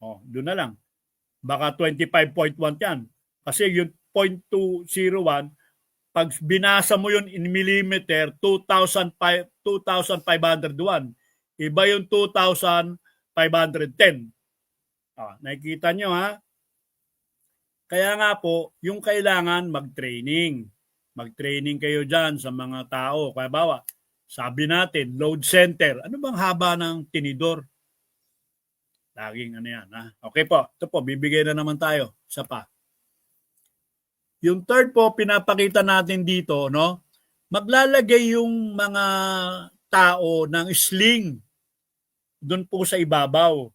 Doon na lang. Baka 25.1 yan. Kasi yung 0.201, pag binasa mo yun in millimeter, 2,501. Iba yung 2,510. Nakikita nyo ha? Kaya nga po, yung kailangan mag-training. Mag-training kayo dyan sa mga tao. Kaya bawa, sabi natin, load center. Ano bang haba ng tinidor? Laging ano yan. Ha? Okay po, ito po, bibigay na naman tayo. Isa pa. Yung third po, pinapakita natin dito, no? Maglalagay yung mga tao ng sling doon po sa ibabaw.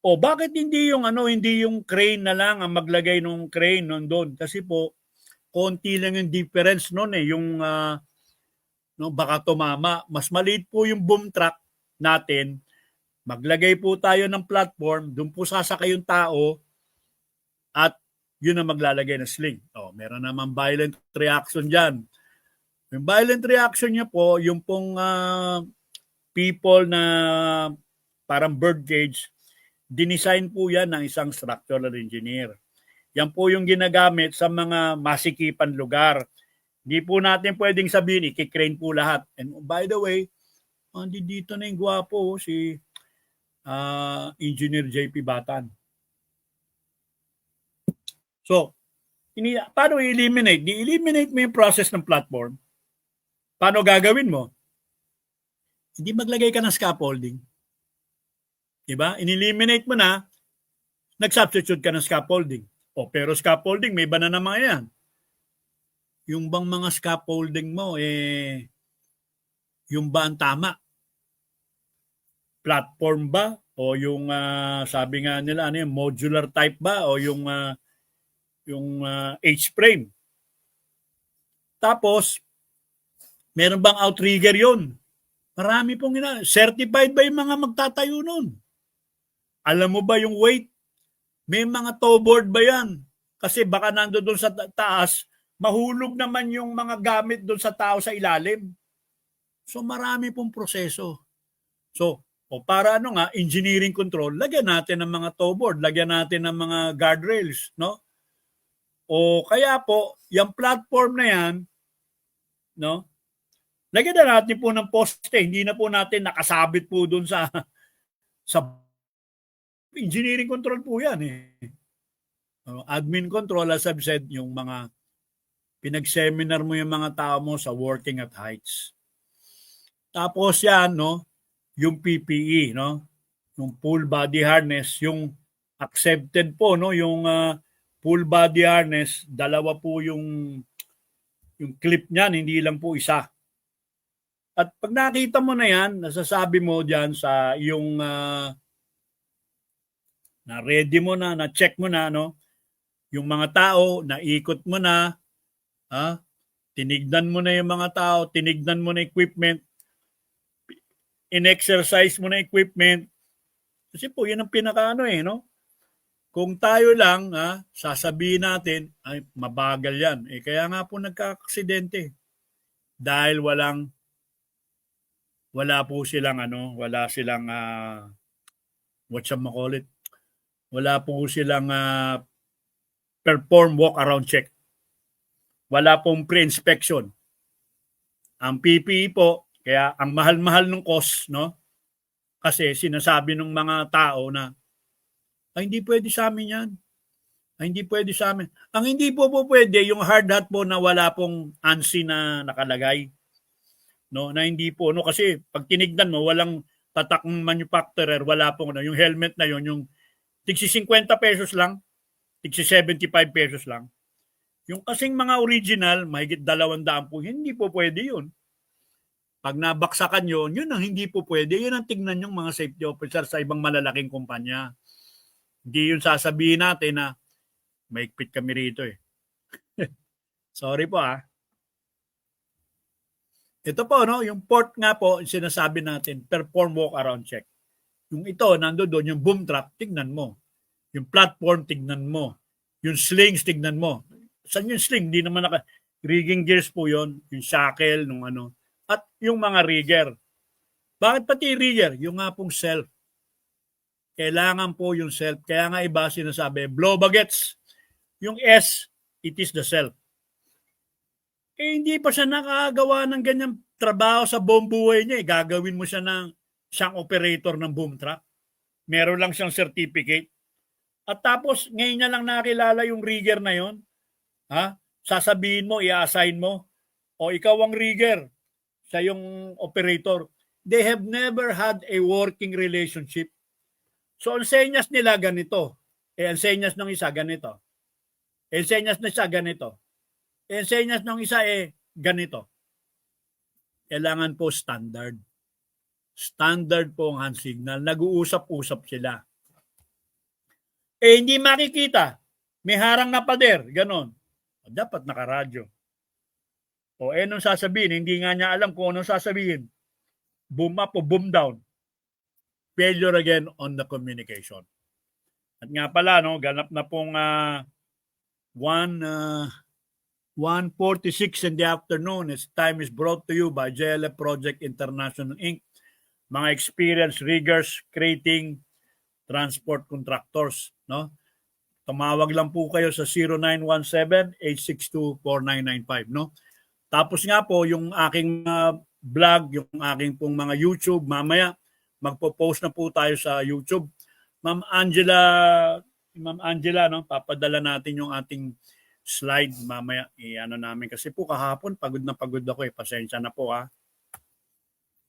Bakit hindi yung hindi yung crane na lang ang maglagay ng crane doon? Kasi po konti lang yung difference noon yung no, baka tumama. Mas maliit po yung boom truck natin. Maglagay po tayo ng platform, doon po sasakay yung tao at yun ang maglalagay ng sling. Meron naman violent reaction diyan. Yung violent reaction niya po, yung pong people na parang bird cage, dinesign po yan ng isang structural engineer. Yan po yung ginagamit sa mga masikipan lugar. Hindi po natin pwedeng sabihin, i-crane po lahat. And by the way, dito na yung gwapo, si Engineer JP Batan. So, paano i-eliminate? Di-eliminate mo yung process ng platform. Paano gagawin mo? Hindi maglagay ka ng scaffolding. Diba? In-eliminate mo na, nag-substitute ka ng scaffolding. Pero scaffolding, may iba na naman yan. Yung bang mga scaffolding mo, yung ba ang tama? Platform ba? O yung, sabi nga nila, modular type ba? O yung H-frame? Tapos, meron bang outrigger yun? Marami pong certified ba yung mga magtatayo nun? Alam mo ba yung weight? May mga toe board ba yan? Kasi baka nando doon sa taas, mahulog naman yung mga gamit doon sa tao sa ilalim. So marami pong proseso. So, para engineering control, lagyan natin ng mga toe board, lagyan natin ng mga guardrails, no? Kaya po, yung platform na yan, no? Lagyan na natin po ng poste, hindi na po natin nakasabit po doon sa engineering control po yan admin control, as I've said, yung mga pinag-seminar mo yung mga tao mo sa working at heights. Tapos yan, no, yung PPE, no, yung full body harness, yung accepted po, no, yung full body harness, dalawa po yung clip niyan, hindi lang po isa. At pag nakita mo na yan, nasasabi mo diyan sa yung na ready mo na check mo na, no? Yung mga tao, naikot mo na, tinignan mo na yung mga tao, tinignan mo na equipment, in-exercise mo na equipment. Kasi po, yun ang pinaka no? Kung tayo lang, sasabihin natin, ay, mabagal yan. Kaya nga po nagka-aksidente. Dahil wala po silang wala silang whatchamacallit, wala po silang perform walk-around check. Wala pong pre-inspection. Ang PPE po, kaya ang mahal-mahal ng cost, no? Kasi sinasabi ng mga tao na, ay, hindi pwede sa amin yan. Ay, hindi pwede sa amin. Ang hindi po pwede, yung hard hat po na wala pong ANSI na nakalagay. No, na hindi po, no? Kasi pag tinignan mo, walang tatak manufacturer, wala pong, yung helmet na yon, yung tigsi 50 pesos lang, tigsi 75 pesos lang. Yung kasing mga original, mahigit 200 po, hindi po pwede yun. Pag nabaksakan yun, yun ang hindi po pwede. Yun ang tignan yung mga safety officer sa ibang malalaking kumpanya. Hindi yun sasabihin natin na maigpit kami rito Sorry po Ito po, no, yung port nga po, sinasabi natin, perform walk-around check. Yung ito, nando doon, yung boom trap, tignan mo. Yung platform, tignan mo. Yung slings, tignan mo. Saan yung sling? Hindi naman rigging gears po yon, yung shackle, nung ano. At yung mga rigger. Bakit pati rigger? Yung nga pong self. Kailangan po yung self. Kaya nga iba sinasabi, blow bagets. Yung S, it is the self. Hindi pa siya nakagawa ng ganyang trabaho sa buong buhay niya. Gagawin mo siya ng siyang operator ng boom truck. Meron lang siyang certificate. At tapos, ngayon niya lang nakilala yung rigger na yon. Ha? Sasabihin mo, i-assign mo, o ikaw ang rigger, siya yung operator. They have never had a working relationship. So, ang senyas nila ganito. Ang senyas ng isa ganito. Ang senyas ng isa ganito. Ang senyas ng isa ganito. Kailangan po standard. Standard po ang hand signal. Nag-uusap-usap sila. Hindi makikita. May harang na pader. Ganon. Dapat nakaradyo. Nung sasabihin, hindi nga niya alam kung anong sasabihin. Boom up o boom down. Failure again on the communication. At nga pala, no, ganap na pong 1:46 in the afternoon. Its time is brought to you by JLF Project International Inc. Mga experienced riggers, crating, transport contractors. No? Tumawag lang po kayo sa 0917-862-4995. No? Tapos nga po, yung aking vlog, yung aking pong mga YouTube, mamaya, magpo-post na po tayo sa YouTube. Ma'am Angela, no, papadala natin yung ating slide mamaya. Namin kasi po kahapon pagod na pagod ako pasensya na po ha.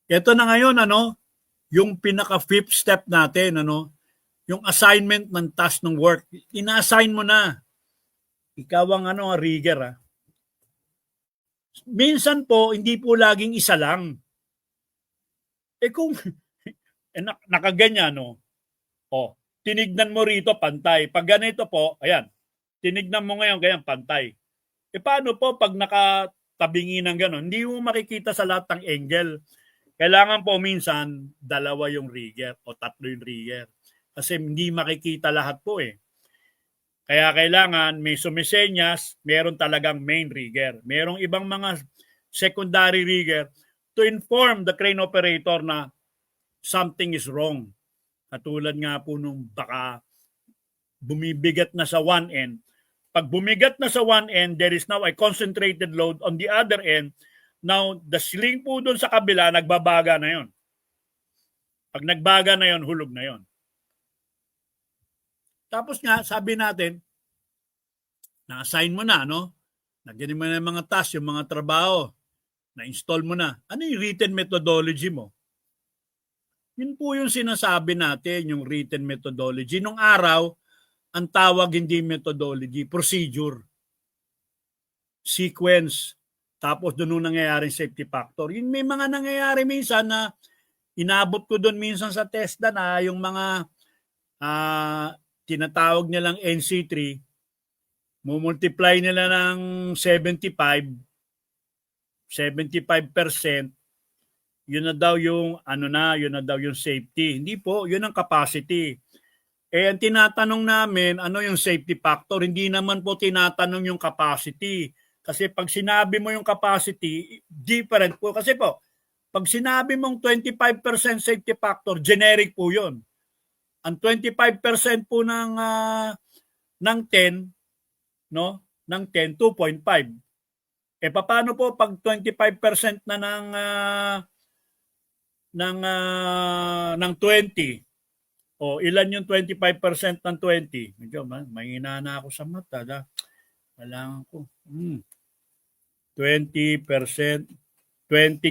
Ito na ngayon yung pinaka fifth step natin yung assignment ng task ng work. Ina-assign mo na. Ikaw ang rigger ha. Minsan po hindi po laging isa lang. Kung nakaganyan tinignan mo rito pantay. Pag ganito po, ayan, tinignan mo ngayon ganyan pantay. Paano po pag nakatabingi ng gano'n? Hindi mo makikita sa lahat ng angle. Kailangan po minsan dalawa yung rigger o tatlo yung rigger. Kasi hindi makikita lahat po Kaya kailangan may sumisenyas, meron talagang main rigger. Merong ibang mga secondary rigger to inform the crane operator na something is wrong. Katulad nga po nung baka bumibigat na sa one end. Pag bumigat na sa one end, there is now a concentrated load on the other end. Now, the sling po doon sa kabila, nagbabaga na yon. Pag nagbaga na yon, hulog na yon. Tapos nga, sabi natin, na-assign mo na, Nagyan mo na yung mga task, yung mga trabaho. Na-install mo na. Ano yung written methodology mo? Yun po yung sinasabi natin, yung written methodology. Nung araw, ang tawag hindi methodology, procedure, sequence, tapos doon nung nangyayaring safety factor. Yun may mga nangyayari minsan na inabot ko doon minsan sa TESDA na yung mga tinatawag nilang NC3, mumultiply nila ng 75%, yun na daw yung yun na daw yung safety. Hindi po, yun ang capacity. Ang tinatanong namin, ano yung safety factor? Hindi naman po tinatanong yung capacity. Kasi pag sinabi mo yung capacity, different po. Kasi po, pag sinabi mong 25% safety factor, generic po yun. Ang 25% po ng 10, ng 10, 2.5. Paano po pag 25% na ng 20? Ilan yung 25% ng 20? Medyo mahina na ako sa mata. Kailangan ko. 20%, 20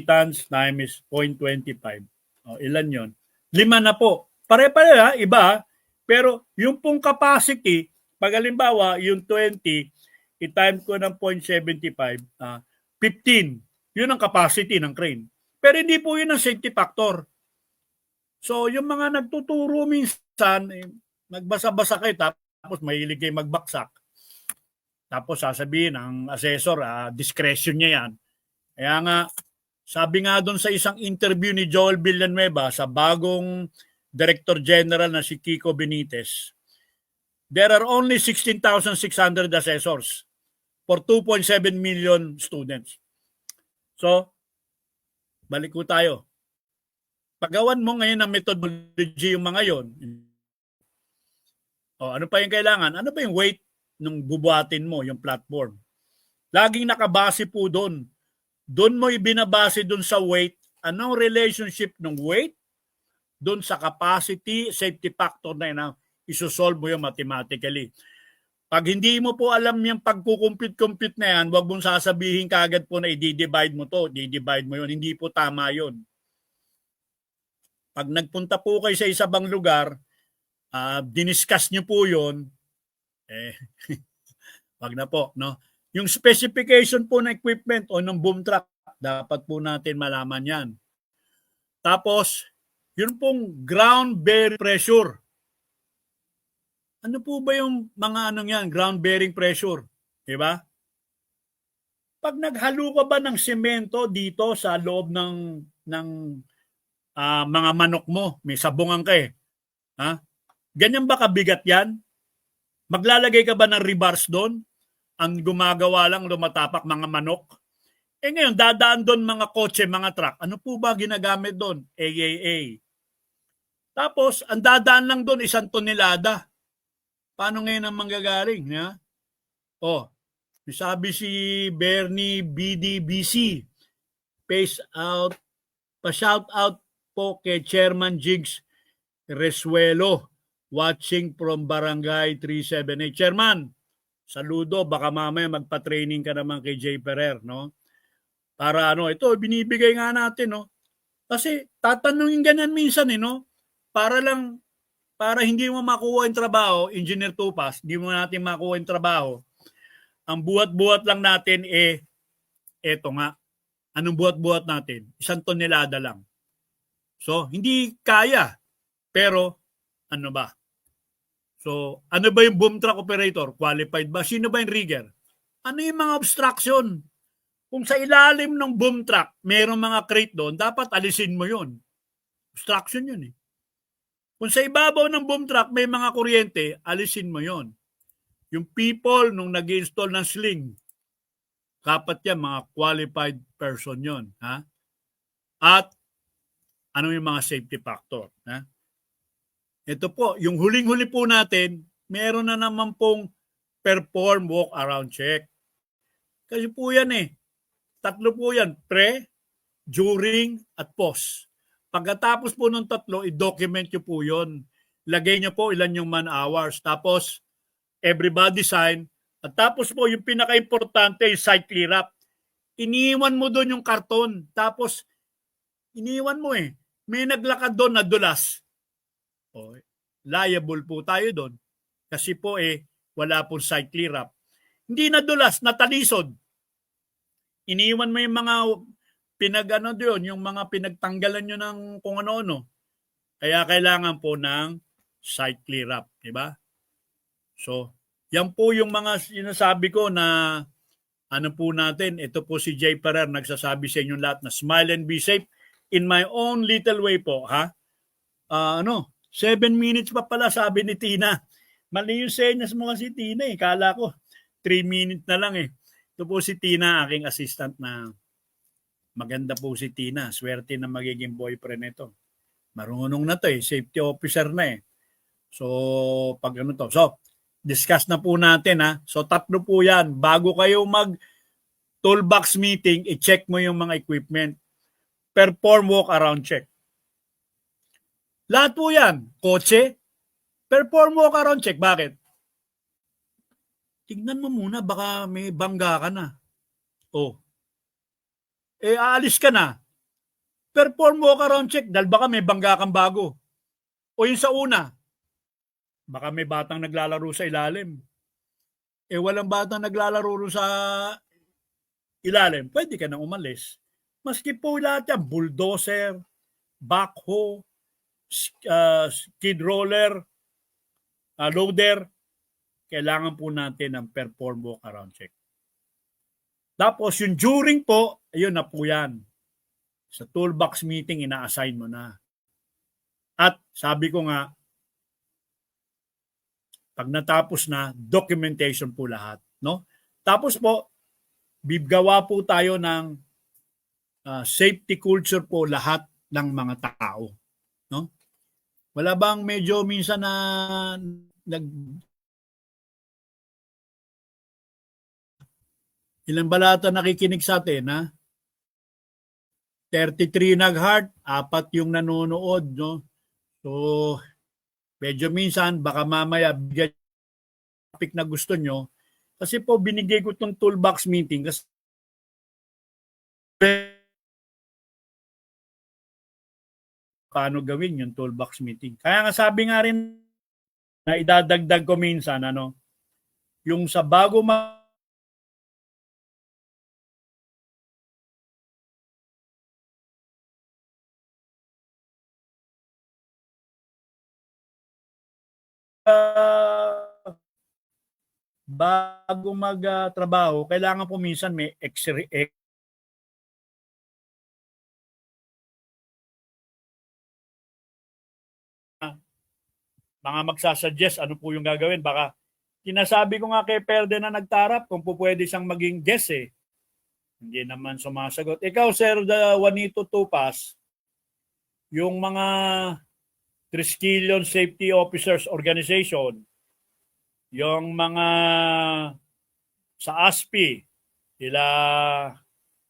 tons times 0.25. Ilan yon? 5 na po. Pare-pare iba. Pero yung pong capacity, pag halimbawa, yung 20, i-time ko ng 0.75, 15. Yun ang capacity ng crane. Pero hindi po yun ang safety factor. So, yung mga nagtuturo minsan, nagbasa-basa kayo, tapos mahilig kayo magbaksak. Tapos sasabihin ng assessor, discretion niya yan. Kaya nga, Sabi nga doon sa isang interview ni Joel Villanueva sa bagong Director General na si Kiko Benitez, there are only 16,600 assessors for 2.7 million students. So, balik ko tayo. Paggawan mo ngayon ng methodology yung mga yon. O, ano pa yung kailangan? Ano pa yung weight nung bubuhatin mo, yung platform? Laging nakabase po doon. Doon mo ibinabase doon sa weight. Anong relationship ng weight doon sa capacity, safety factor na yun, isosolve mo yung mathematically. Pag hindi mo po alam yung pagkukumpute-compute na yan, huwag mong sasabihin kagad po na i-divide mo to, i-divide mo yun. Hindi po tama yun. Pag nagpunta po kayo sa isa bang lugar, diniscuss nyo po yun, wag na po, no? Yung specification po ng equipment o ng boom truck, dapat po natin malaman yan. Tapos, yun pong ground bearing pressure. Ano po ba yung mga anong yan, ground bearing pressure? Diba? Pag naghalo ka ba ng semento dito sa loob ng mga manok mo, may sabungan ka eh. Ha? Ganyan ba kabigat yan? Maglalagay ka ba ng rebars doon? Ang gumagawa lang lumatapak mga manok? Ngayon, dadaan doon mga kotse, mga truck. Ano po ba ginagamit doon? AAA. Tapos, ang dadaan lang doon 1 tonelada. Paano ngayon ang manggagaling? Ya? Sabi si Bernie BDBC, pa-shout out po kay Chairman Jigs Resuelo, watching from Barangay 378. Chairman, saludo, baka mamaya magpa-training ka naman kay Jay Ferrer, no? Para ito, binibigay nga natin, no? Kasi tatanungin ganyan minsan, no? Para hindi mo makuha yung trabaho, Engineer Tupas, hindi mo natin makuha yung trabaho. Ang buhat-buhat lang natin eto nga. Anong buhat-buhat natin? 1 tonelada lang. So, hindi kaya. Pero, ano ba? So, ano ba yung boom truck operator? Qualified ba? Sino ba yung rigger? Ano yung mga obstruction? Kung sa ilalim ng boom truck, mayroong mga crate doon, dapat alisin mo yun. Obstruction yun eh. Kung sa ibabaw ng boom truck, may mga kuryente, alisin mo yun. Yung people nung nag-install ng sling, kapat yan, mga qualified person yun. Ha? At ano yung mga safety factor? Ha? Ito po, yung huling-huli po natin, meron na naman pong perform walk around check. Kasi po yan 3 po yan, pre, during, at post. Pagkatapos po ng 3, i-document nyo po yun. Lagay nyo po ilan yung man hours. Tapos, everybody sign. At tapos po, yung pinaka-importante, yung site clear up. Iniwan mo doon yung karton. Tapos, iniwan mo may naglakad doon na dulas. Liable po tayo doon. Kasi po wala pong site clear up. Hindi nadulas, natalisod. Iniwan mo yung mga doon, yung mga pinagtanggalan nyo ng kung ano-ano. Kaya kailangan po ng site clear up, di ba? So, yan po yung mga sinasabi ko na ano po natin, ito po si Jay Ferrer nagsasabi sa inyong lahat na smile and be safe in my own little way po, ha? 7 minutes pa pala sabi ni Tina. Mali yung senyas mo kasi Tina Kala ko 3 minutes na lang Ito po si Tina, aking assistant na maganda po si Tina. Swerte na magiging boyfriend nito. Marunong na to safety officer na So, pag So, discuss na po natin ha. So, 3 po yan. Bago kayo mag toolbox meeting, i-check mo yung mga equipment. Perform walk around check. Lahat po yan. Kotse, perform walk around check. Bakit? Tignan mo muna, baka may bangga ka na. Aalis ka na. Perform walk around check dahil baka may bangga kang bago. O yung sa una, baka may batang naglalaro sa ilalim. Walang batang naglalaro sa ilalim. Pwede ka nang umalis. Maski po lahat yan, bulldozer, backhoe, skid roller, loader, kailangan po natin ng perform walk around check. Tapos yung during po, ayun na po yan. Sa toolbox meeting, ina-assign mo na. At sabi ko nga, pag natapos na, documentation po lahat. No? Tapos po, bibgawa po tayo ng safety culture po lahat ng mga tao. No? Wala bang medyo minsan na ilang balata nakikinig sa atin, ha? 33 nag-heart, 4 yung nanonood, no? So, medyo minsan, baka mamaya bigyan topic na gusto nyo. Kasi po, binigay ko itong toolbox meeting kasi paano gawin yung toolbox meeting. Kaya nga sabi nga rin na idadagdag ko minsan, yung sa bago bago magtrabaho, kailangan po minsan may mga magsasuggest ano po yung gagawin. Baka sinasabi ko nga kay Perde na nagtarap kung po pwede siyang maging guest eh. Hindi naman sumasagot. Ikaw, Sir Juanito Tupas, yung mga Triskelion Safety Officers Organization, yung mga sa ASPI, sila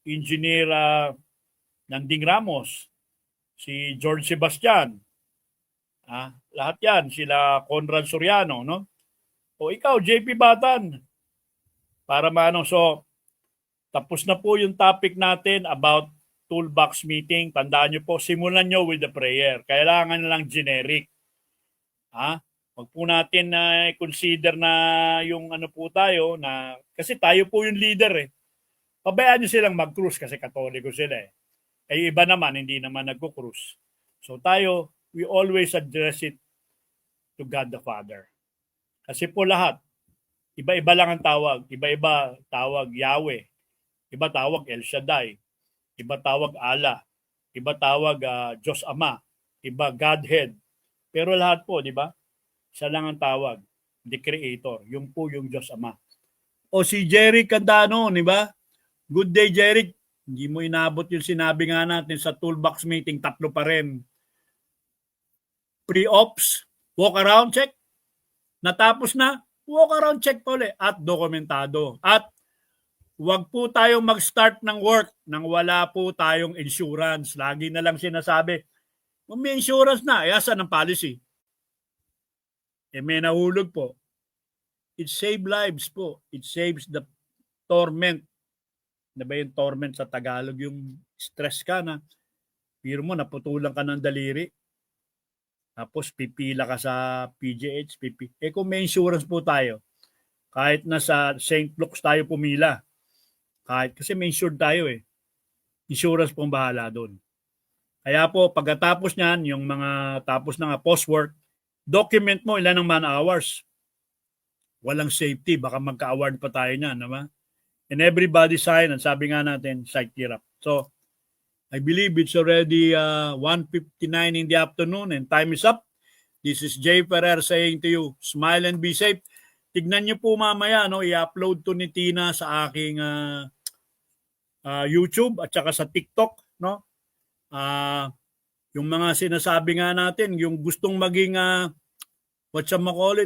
Engineer Nanding Ramos, si George Sebastian, lahat yan, sila Conrad Soriano, no? O ikaw, JP Batan, para maano, so, tapos na po yung topic natin about toolbox meeting. Tandaan nyo po, simulan nyo with the prayer. Kailangan lang generic. Wag po natin na consider na yung ano po tayo, na, kasi tayo po yung leader eh. Pabayaan nyo silang mag-cruise kasi katoliko sila eh. Eh iba naman, hindi naman nagko-cruise. So tayo, we always address it to God the Father. Kasi po lahat, iba-iba lang ang tawag. Iba-iba tawag Yahweh. Iba tawag El Shaddai. Iba tawag Allah. Iba tawag Diyos Ama. Iba Godhead. Pero lahat po, di ba? Siya lang ang tawag. The Creator. Yung po yung Diyos Ama. O si Jerry Candano, di ba? Good day, Jerry. Hindi mo inabot yung sinabi nga natin sa toolbox meeting. 3 pa rin. Pre-ops, walk around check. Natapos na, walk around check pa ulit at dokumentado. At huwag po tayong mag-start ng work nang wala po tayong insurance. Lagi na lang sinasabi, kung may insurance na, asan ang policy? May nahulog po. It saves lives po. It saves the torment. Na ba yung torment sa Tagalog? Yung stress ka na, pero mo, naputulan ka ng daliri. Tapos pipila ka sa PGH. Kung may insurance po tayo, kahit nasa St. Luke's tayo pumila, kahit kasi may insured tayo eh. Insurance pong bahala doon. Kaya po, pagkatapos niyan, yung mga tapos na post-work, document mo ilan ang man hours. Walang safety, baka magka-award pa tayo niyan, naman. And everybody sign, and sabi nga natin, site tirap. So, I believe it's already 1:59 in the afternoon and time is up. This is Jay Ferrer saying to you, smile and be safe. Tignan niyo po mamaya, i-upload to ni Tina sa aking YouTube at saka sa TikTok, no? Yung mga sinasabi nga natin, yung gustong maging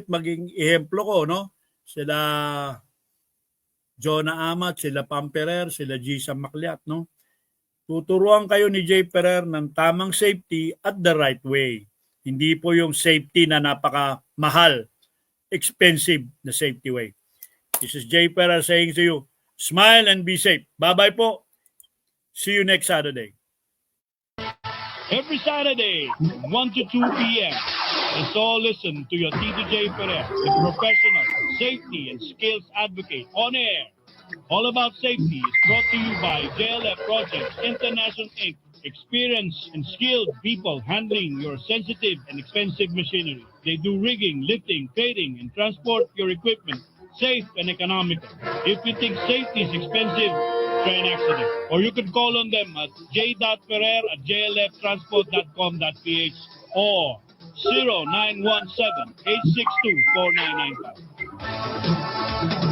maging ehemplo ko, no? Sila Jonah Amat, sila Pam Ferrer, sila Gisa Macliat, no? Tuturuan kayo ni Jay Ferrer ng tamang safety at the right way. Hindi po yung safety na napaka-mahal, expensive na safety way. This is Jay Ferrer saying to you, smile and be safe. Bye-bye po. See you next Saturday. Every Saturday, 1 to 2 p.m., let's all listen to your Tito J. Ferrer, the professional safety and skills advocate on air. All About Safety is brought to you by JLF Projects International Inc. Experienced and skilled people handling your sensitive and expensive machinery. They do rigging, lifting, plating, and transport your equipment safe and economical. If you think safety is expensive, train accident. Or you can call on them at j.ferrer@jlftransport.com.ph or 0917-862-4995.